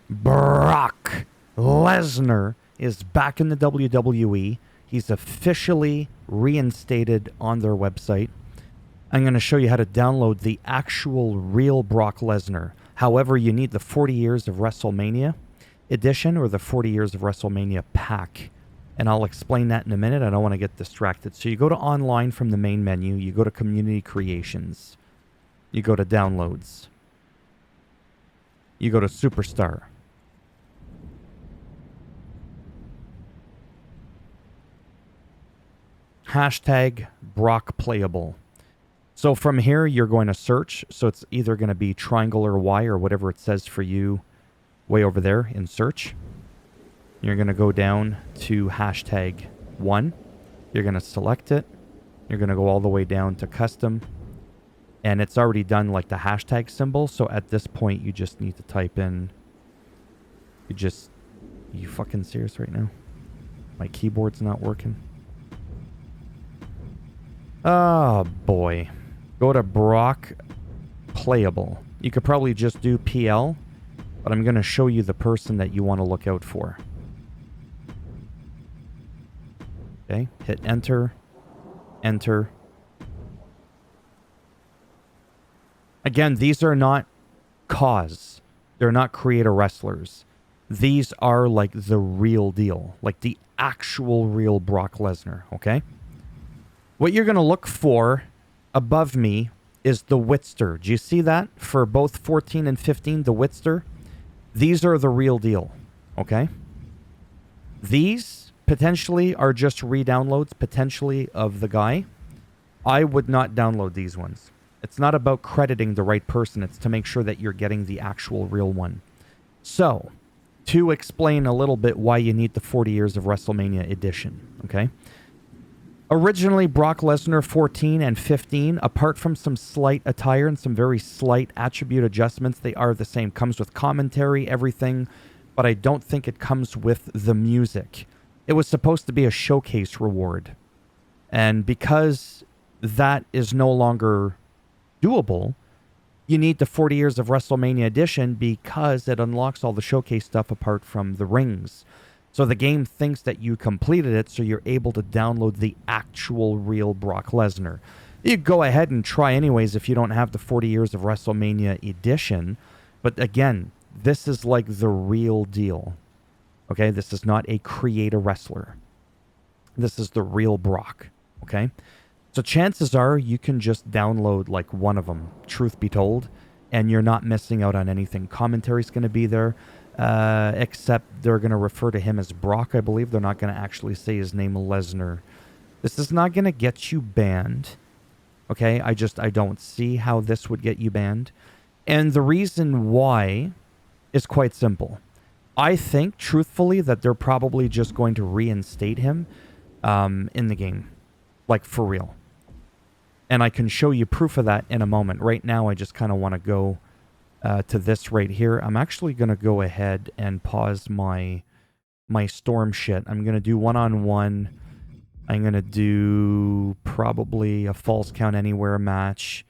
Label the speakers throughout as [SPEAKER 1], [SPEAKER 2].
[SPEAKER 1] Brock Lesnar is back in the WWE. He's officially reinstated on their website. I'm going to show you how to download the actual real Brock Lesnar. However, you need the 40 Years of WrestleMania edition or the 40 Years of WrestleMania pack. And I'll explain that in a minute. I don't want to get distracted. So you go to online from the main menu. You go to Community Creations. You go to Downloads. You go to Superstar. Hashtag Brock Playable. So from here, you're going to search. So it's either going to be triangle or Y or whatever it says for you way over there in search. You're going to go down to hashtag 1. You're going to select it. You're going to go all the way down to custom. And it's already done like the hashtag symbol. So at this point, you just need to type in... You fucking serious right now? My keyboard's not working. Oh, boy. Go to Brock Playable. You could probably just do PL, but I'm going to show you the person that you want to look out for. Okay, hit enter. Enter. Again, these are not CAWs. They're not creator wrestlers. These are like the real deal. Like the actual real Brock Lesnar, okay? What you're going to look for above me is the Witster. Do you see that? For both 14 and 15, the Witster. These are the real deal, okay? These potentially are just re-downloads, potentially, of the guy. I would not download these ones. It's not about crediting the right person. It's to make sure that you're getting the actual real one. So, to explain a little bit why you need the 40 Years of WrestleMania edition, okay? Originally, Brock Lesnar 14 and 15, apart from some slight attire and some very slight attribute adjustments, they are the same. Comes with commentary, everything, but I don't think it comes with the music. It was supposed to be a showcase reward. And because that is no longer doable, you need the 40 Years of WrestleMania edition because it unlocks all the showcase stuff apart from the rings. So the game thinks that you completed it, so you're able to download the actual real Brock Lesnar. You go ahead and try anyways if you don't have the 40 Years of WrestleMania edition. But again, this is like the real deal. Okay, this is not a creator wrestler. This is the real Brock. Okay, so chances are you can just download like one of them, truth be told, and you're not missing out on anything. Commentary's going to be there. Except they're going to refer to him as Brock, I believe. They're not going to actually say his name, Lesnar. This is not going to get you banned. Okay, I don't see how this would get you banned. And the reason why is quite simple. I think, truthfully, that they're probably just going to reinstate him in the game. Like, for real. And I can show you proof of that in a moment. Right now, I just kind of want to go... to this right here. I'm actually going to go ahead and pause my storm shit. I'm going to do one-on-one. I'm going to do probably a Falls Count Anywhere match.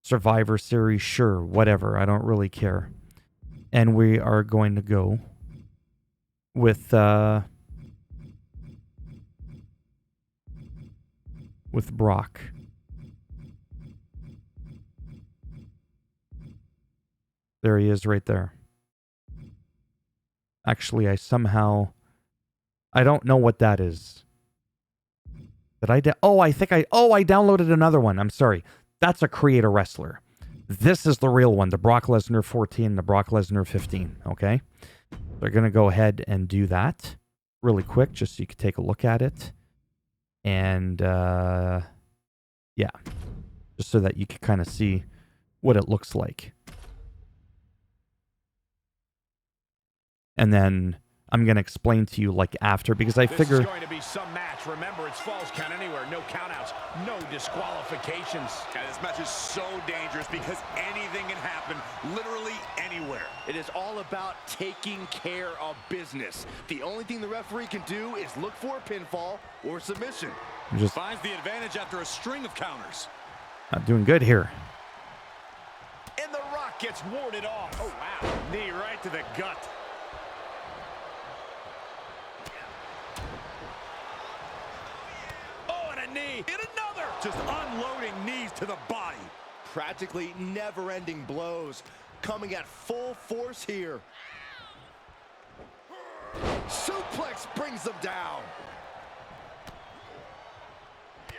[SPEAKER 1] Survivor Series, sure, whatever. I don't really care. And we are going to go with Brock. There he is right there. Actually, I don't know what that is. Did I I downloaded another one. I'm sorry. That's a creator wrestler. This is the real one, the Brock Lesnar 14, the Brock Lesnar 15, okay? They're going to go ahead and do that really quick just so you can take a look at it. And, yeah. Just so that you can kind of see what it looks like. And then I'm going to explain to you like after because I figure...
[SPEAKER 2] This is going to be some match. Remember, it's Falls Count Anywhere. No countouts, no disqualifications.
[SPEAKER 3] And this match is so dangerous because anything can happen literally anywhere.
[SPEAKER 4] It is all about taking care of business. The only thing the referee can do is look for a pinfall or submission.
[SPEAKER 1] Just
[SPEAKER 3] finds the advantage after a string of counters.
[SPEAKER 1] Not doing good here.
[SPEAKER 2] And The Rock gets warded off. Oh, wow. Knee right to the gut. knee.
[SPEAKER 3] And another. Just unloading knees to the body.
[SPEAKER 4] Practically never-ending blows coming at full force here. Suplex brings them down.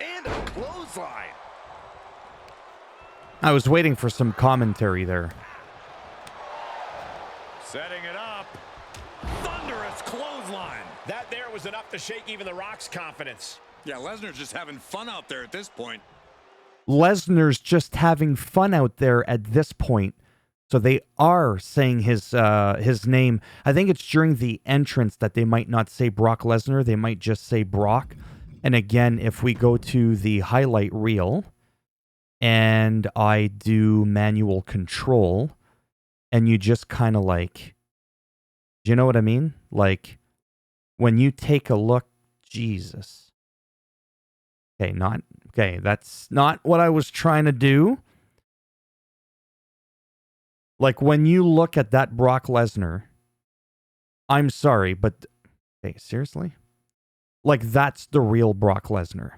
[SPEAKER 4] And a clothesline.
[SPEAKER 1] I was waiting for some commentary there.
[SPEAKER 3] Setting it up. Thunderous clothesline.
[SPEAKER 2] That there was enough to shake even The Rock's confidence.
[SPEAKER 3] Yeah, Lesnar's just having fun out there at this point.
[SPEAKER 1] Lesnar's just having fun out there at this point. So they are saying his name. I think it's during the entrance that they might not say Brock Lesnar. They might just say Brock. And again, if we go to the highlight reel and I do manual control and you just kind of like, do you know what I mean? Like when you take a look, Jesus. Okay, that's not what I was trying to do. Like when you look at that Brock Lesnar, I'm sorry, but hey, seriously? Like that's the real Brock Lesnar.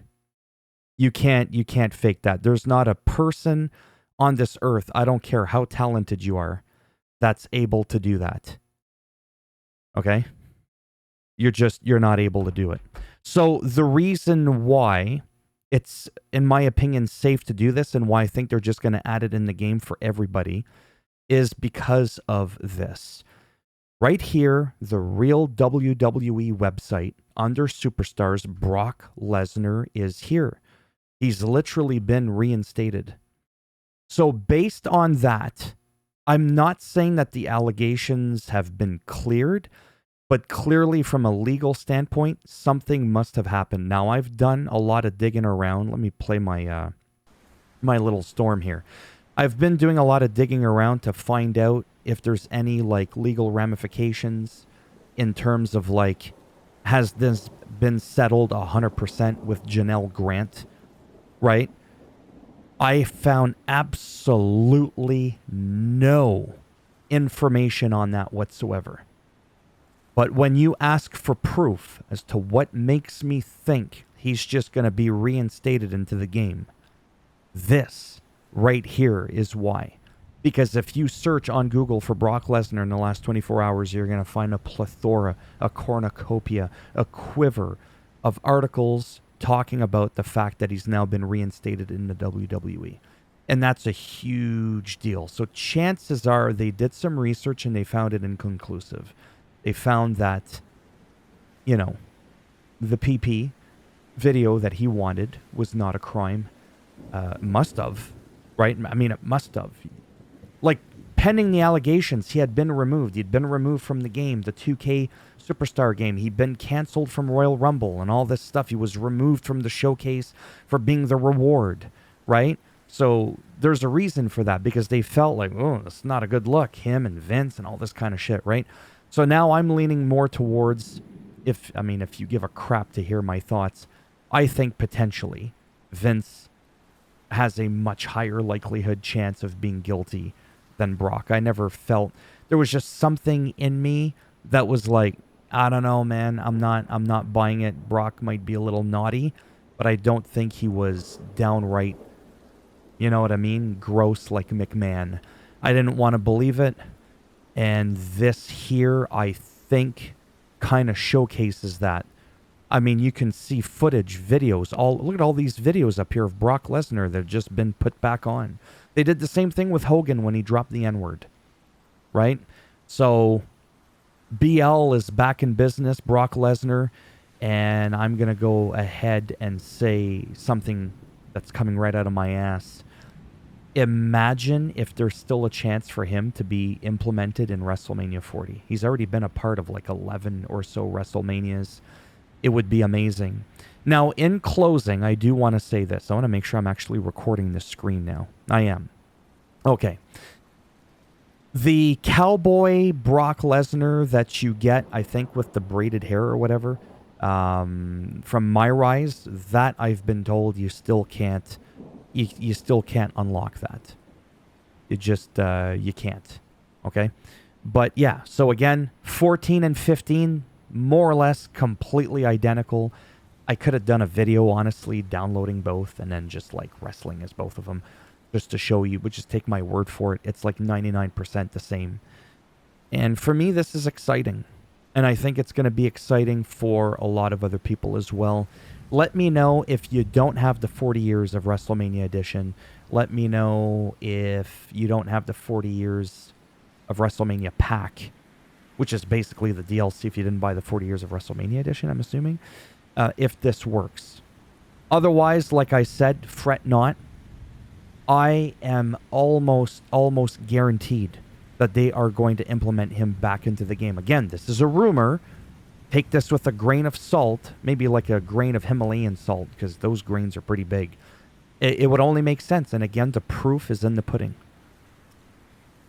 [SPEAKER 1] You can't fake that. There's not a person on this earth, I don't care how talented you are, that's able to do that. Okay? You're not able to do it. So the reason why it's, in my opinion, safe to do this and why I think they're just going to add it in the game for everybody is because of this. Right here, the real WWE website, under Superstars, Brock Lesnar is here. He's literally been reinstated. So based on that, I'm not saying that the allegations have been cleared, but clearly from a legal standpoint, something must have happened. Now, I've done a lot of digging around. Let me play my my little storm here. I've been doing a lot of digging around to find out if there's any like legal ramifications in terms of like, has this been settled 100% with Janelle Grant, right? I found absolutely no information on that whatsoever. But when you ask for proof as to what makes me think he's just going to be reinstated into the game, this right here is why. Because if you search on Google for Brock Lesnar in the last 24 hours, you're going to find a plethora, a cornucopia, a quiver of articles talking about the fact that he's now been reinstated in the WWE. And that's a huge deal. So chances are they did some research and they found it inconclusive. They found that, you know, the PP video that he wanted was not a crime. Must have, right? I mean, it must have. Like, pending the allegations, he had been removed. He'd been removed from the game, the 2K Superstar game. He'd been canceled from Royal Rumble and all this stuff. He was removed from the showcase for being the reward, right? So there's a reason for that, because they felt like, oh, that's not a good look. Him and Vince and all this kind of shit, right? So now I'm leaning more towards, if you give a crap to hear my thoughts, I think potentially Vince has a much higher likelihood chance of being guilty than Brock. I never felt, there was just something in me that was like, I don't know, man, I'm not buying it. Brock might be a little naughty, but I don't think he was downright, you know what I mean, gross like McMahon. I didn't want to believe it. And this here, I think, kind of showcases that. I mean, you can see footage, videos. Look at all these videos up here of Brock Lesnar that have just been put back on. They did the same thing with Hogan when he dropped the N-word, right? So BL is back in business, Brock Lesnar, and I'm going to go ahead and say something that's coming right out of my ass. Imagine if there's still a chance for him to be implemented in WrestleMania 40. He's already been a part of like 11 or so WrestleManias. It would be amazing. Now, in closing, I do want to say this. I want to make sure I'm actually recording this screen now. I am. Okay. The cowboy Brock Lesnar that you get, I think, with the braided hair or whatever, from My Rise, that I've been told you still can't. You still can't unlock that. It just, you can't. Okay? But yeah, so again, 14 and 15, more or less completely identical. I could have done a video, honestly, downloading both and then just like wrestling as both of them just to show you, but just take my word for it. It's like 99% the same. And for me, this is exciting. And I think it's going to be exciting for a lot of other people as well. Let me know if you don't have the 40 years of WrestleMania Edition. Let me know if you don't have the 40 years of WrestleMania Pack, which is basically the DLC if you didn't buy the 40 years of WrestleMania Edition, I'm assuming, if this works. Otherwise, like I said, fret not. I am almost guaranteed that they are going to implement him back into the game. Again, this is a rumor. Take this with a grain of salt, maybe like a grain of Himalayan salt, because those grains are pretty big. It would only make sense, and again, the proof is in the pudding.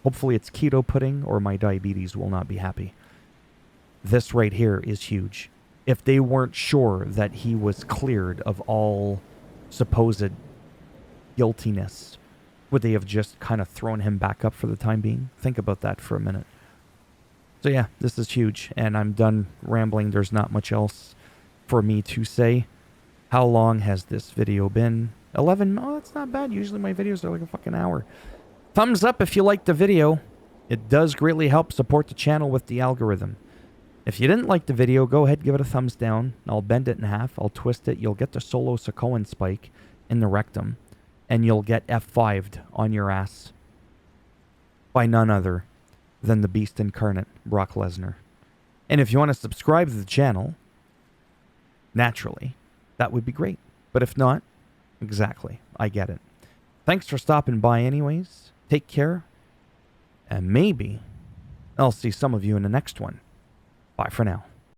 [SPEAKER 1] Hopefully it's keto pudding, or my diabetes will not be happy. This right here is huge. If they weren't sure that he was cleared of all supposed guiltiness, would they have just kind of thrown him back up for the time being? Think about that for a minute. So yeah, this is huge, and I'm done rambling. There's not much else for me to say. How long has this video been? 11? Oh, that's not bad. Usually my videos are like a fucking hour. Thumbs up if you liked the video. It does greatly help support the channel with the algorithm. If you didn't like the video, go ahead, give it a thumbs down. I'll bend it in half. I'll twist it. You'll get the Solo Sokoan spike in the rectum, and you'll get F5'd on your ass by none other than the Beast Incarnate, Brock Lesnar. And if you want to subscribe to the channel, naturally, that would be great. But if not, exactly, I get it. Thanks for stopping by anyways. Take care. And maybe I'll see some of you in the next one. Bye for now.